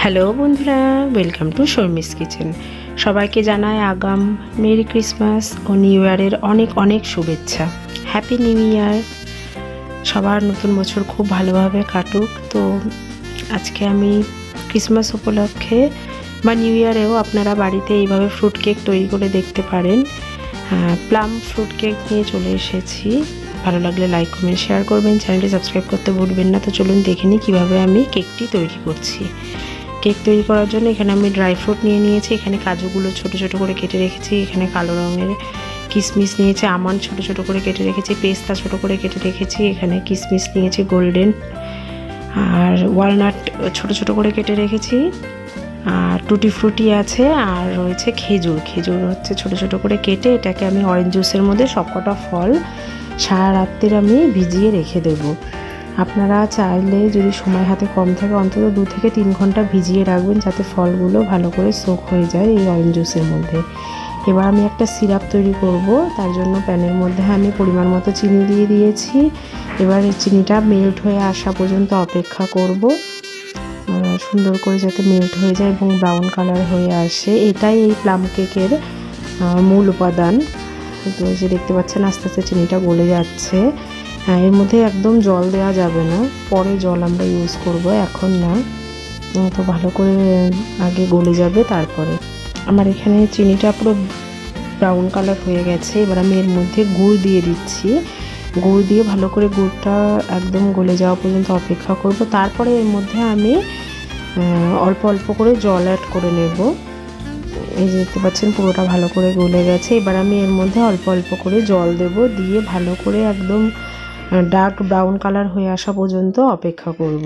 Hello বন্ধুরা, welcome to Sharmi's kitchen. সবাইকে জানাই আগাম মেরি ক্রিসমাস ও নিউ ইয়ারের অনেক অনেক শুভেচ্ছা। Happy new year. সবার নতুন বছর খুব ভালোভাবে কাটুক। তো আজকে আমি ক্রিসমাস উপলক্ষে বা নিউ ইয়ারেও আপনারা বাড়িতে এইভাবে ফ্রুট কেক তৈরি করে দেখতে পারেন। প্লাম ফ্রুট কেক নিয়ে চলে এসেছি। ভালো লাগলে লাইক কমেন্ট শেয়ার করবেন, চ্যানেলটি সাবস্ক্রাইব করতে ভুলবেন না। তো চলুন দেখে নিই কীভাবে আমি কেকটি তৈরি করছি। কেক তৈরি করার জন্য এখানে আমি ড্রাই ফ্রুট নিয়ে নিয়েছি। এখানে কাজুগুলো ছোট ছোট করে কেটে রেখেছি। এখানে কালো রঙের কিশমিশ নিয়েছি, আমন্ড ছোট ছোট করে কেটে রেখেছি, পেস্তা ছোট করে কেটে রেখেছি। এখানে কিশমিশ নিয়েছি গোল্ডেন, আর ওয়ালনাট ছোট ছোট করে কেটে রেখেছি, আর টুটি ফ্রুটি আছে, আর রয়েছে খেজুর। খেজুর হচ্ছে ছোট ছোট করে কেটে এটাকে আমি অরেঞ্জ জুসের মধ্যে সবকটা ফল সারা রাত্রির আমি ভিজিয়ে রেখে দেবো। আপনারা চাইলে যদি সময় হাতে কম থাকে অন্তত 2 থেকে 3 ঘন্টা ভিজিয়ে রাখবেন, যাতে ফলগুলো ভালো করে সোক হয়ে যায় এই অরেঞ্জ জুসের মধ্যে। এবার আমি একটা সিরাপ তৈরি করব। তার জন্য প্যানের মধ্যে আমি পরিমাণ মতো চিনি দিয়ে দিয়েছি। এবার এই চিনিটা মেল্ট হয়ে আসা পর্যন্ত অপেক্ষা করব, সুন্দর করে যাতে মেল্ট হয়ে যায় এবং ব্রাউন কালার হয়ে আসে। এটাই এই প্লাম কেকের মূল উপাদান। তো এই যে দেখতে পাচ্ছেন আস্তে আস্তে চিনিটা গলে যাচ্ছে। এর মধ্যে একদম জল দেওয়া যাবে না, পরে জল আমরা ইউজ করব, এখন না। তো ভালো করে আগে গলে যাবে, তারপরে। আমার এখানে চিনিটা পুরো ব্রাউন কালার হয়ে গেছে। এবার আমি এর মধ্যে গুড় দিয়ে দিচ্ছি। গুড় দিয়ে ভালো করে গুড়টা একদম গলে যাওয়া পর্যন্ত অপেক্ষা করব। তারপরে এর মধ্যে আমি অল্প অল্প করে জল অ্যাড করে নেব। এই যে দেখতে পাচ্ছেন পুরোটা ভালো করে গলে গেছে। এবার আমি এর মধ্যে অল্প অল্প করে জল দেব, দিয়ে ভালো করে একদম ডার্ক ব্রাউন কালার হয়ে আসা পর্যন্ত অপেক্ষা করব।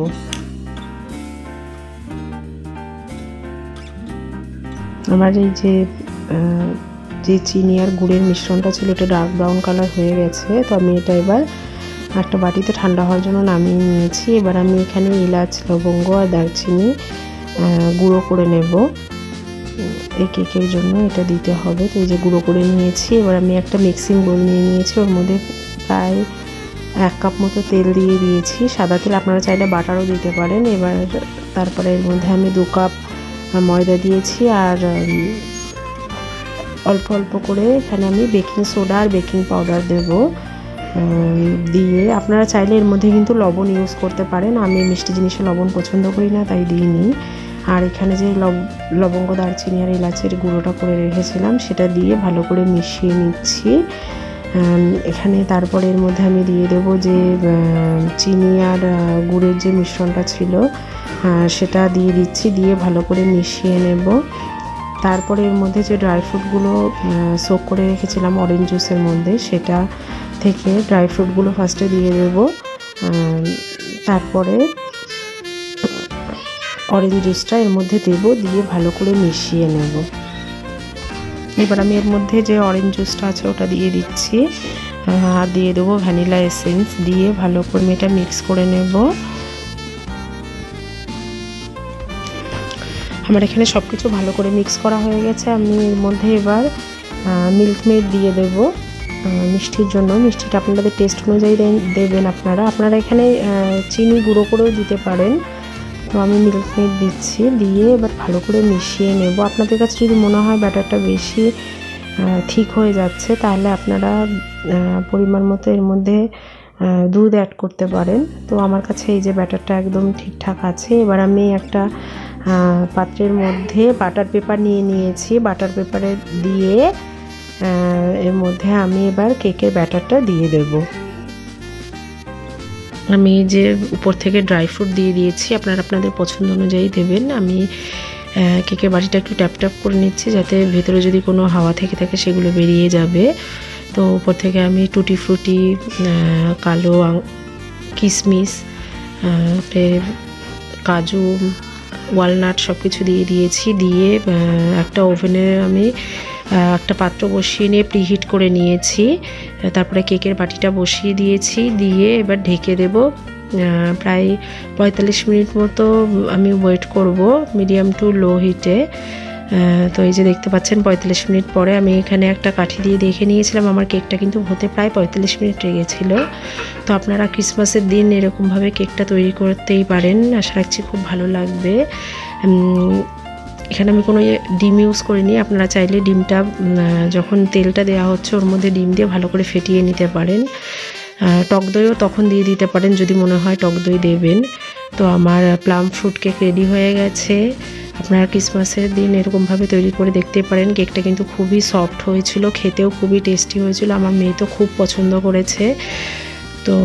আমার এই যে চিনি আর গুড়ের মিশ্রণটা ছিল এটা ডার্ক ব্রাউন কালার হয়ে গেছে। তো আমি এটা এবার একটা বাটিতে ঠান্ডা হওয়ার জন্য নামিয়ে নিয়েছি। এবার আমি এখানে এলাচ, লবঙ্গ আর দারচিনি গুঁড়ো করে নেব। এই কেকের জন্য এটা দিতে হবে। তো এই যে গুঁড়ো করে নিয়েছি। এবার আমি একটা মিক্সিং বোল নিয়ে নিয়েছি। ওর মধ্যে প্রায় 1 কাপ মতো তেল দিয়ে দিয়েছি, সাদা তেল। আপনারা চাইলে বাটারও দিতে পারেন। এবার তারপরে এর মধ্যে আমি 2 কাপ ময়দা দিয়েছি, আর অল্প অল্প করে এখানে আমি বেকিং সোডা আর বেকিং পাউডার দেব। দিয়ে আপনারা চাইলে এর মধ্যে কিন্তু লবণ ইউজ করতে পারেন। আমি মিষ্টি জিনিসে লবণ পছন্দ করি না, তাই দিইনি। আর এখানে যে লবঙ্গ, দারচিনি আর এলাচের গুঁড়োটা করে রেখেছিলাম সেটা দিয়ে ভালো করে মিশিয়ে নিচ্ছি। এখানে তারপরে এর মধ্যে আমি দিয়ে দেবো যে চিনি আর গুড়ের যে মিশ্রণটা ছিল সেটা দিয়ে দিচ্ছি, দিয়ে ভালো করে মিশিয়ে নেব। তারপরে এর মধ্যে যে ড্রাই ফ্রুটগুলো সোক করে রেখেছিলাম অরেঞ্জ জুসের মধ্যে, সেটা থেকে ড্রাই ফ্রুটগুলো ফার্স্টে দিয়ে দেব, তারপরে অরেঞ্জ জুসটা এর মধ্যে দেব, দিয়ে ভালো করে মিশিয়ে নেব। এবার আমি এর মধ্যে যে অরেঞ্জ জুসটা আছে ওটা দিয়ে দিচ্ছি, আর দিয়ে দেবো ভ্যানিলা এসেন্স, দিয়ে ভালো করে এটা মিক্স করে নেব। আমার এখানে সব কিছু ভালো করে মিক্স করা হয়ে গেছে। আমি এর মধ্যে এবার মিল্ক মেড দিয়ে দেব মিষ্টির জন্য। মিষ্টিটা আপনাদের টেস্ট অনুযায়ী দেবেন। আপনারা এখানে চিনি গুঁড়ো করেও দিতে পারেন। তো আমি মিল্ক মেড দিচ্ছি, দিয়ে এবার ভালো করে মিশিয়ে নেব। আপনাদের কাছে যদি মনে হয় ব্যাটারটা বেশি ঠিক হয়ে যাচ্ছে, তাহলে আপনারা পরিমাণ মতো এর মধ্যে দুধ অ্যাড করতে পারেন। তো আমার কাছে এই যে ব্যাটারটা একদম ঠিকঠাক আছে। এবার আমি একটা পাত্রের মধ্যে বাটার পেপার নিয়ে নিয়েছি। বাটার পেপারে দিয়ে এর মধ্যে আমি এবার কেকের ব্যাটারটা দিয়ে দেব। আমি যে উপর থেকে ড্রাই ফ্রুট দিয়ে দিয়েছি, আপনারা আপনাদের পছন্দ অনুযায়ী দেবেন। আমি কেকের বাটিটা একটু ট্যাপ ট্যাপ করে নিচ্ছি, যাতে ভেতরে যদি কোনো হাওয়া থেকে থাকে সেগুলো বেরিয়ে যাবে। তো উপর থেকে আমি টুটি ফ্রুটি, কালো কিশমিশ, কাজু, ওয়ালনাট সব কিছু দিয়ে দিয়েছি। দিয়ে একটা ওভেনে আমি একটা পাত্র বসিয়ে নিয়ে প্রিহিট করে নিয়েছি। তারপরে কেকের বাটিটা বসিয়ে দিয়েছি, দিয়ে এবার ঢেকে দেব। প্রায় 45 মিনিট মতো আমি ওয়েট করব মিডিয়াম টু লো হিটে। তো এই যে দেখতে পাচ্ছেন 45 মিনিট পরে আমি এখানে একটা কাঠি দিয়ে দেখে নিয়েছিলাম। আমার কেকটা কিন্তু হতে প্রায় 45 মিনিট লেগেছিল। তো আপনারা ক্রিসমাসের দিন এরকমভাবে কেকটা তৈরি করতেই পারেন। আশা রাখছি খুব ভালো লাগবে। এখানে আমি কোনো ডিম ইউজ করিনি। আপনারা চাইলে ডিমটা যখন তেলটা দেওয়া হচ্ছে ওর মধ্যে ডিম দিয়ে ভালো করে ফেটিয়ে নিতে পারেন। টক দইও তখন দিয়ে দিতে পারেন যদি মনে হয় টক দই দেবেন। তো আমার প্লাম ফ্রুট কেক রেডি হয়ে গেছে। আপনারা ক্রিসমাসের দিন এরকমভাবে তৈরি করে দেখতে পারেন। কেকটা কিন্তু খুবই সফট হয়েছিল, খেতেও খুবই টেস্টি হয়েছিল। আমার মেয়ে তো খুব পছন্দ করেছে। তো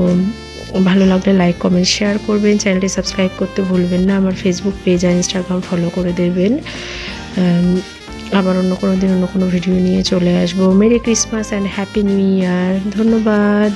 ভালো লাগলে লাইক কমেন্ট শেয়ার করবেন, চ্যানেলটি সাবস্ক্রাইব করতে ভুলবেন না, আমার ফেসবুক পেজ আর ইনস্টাগ্রাম ফলো করে দেবেন। আবার অন্য কোনো দিন অন্য কোনো ভিডিও নিয়ে চলে আসবো। Merry Christmas and happy new year. ধন্যবাদ।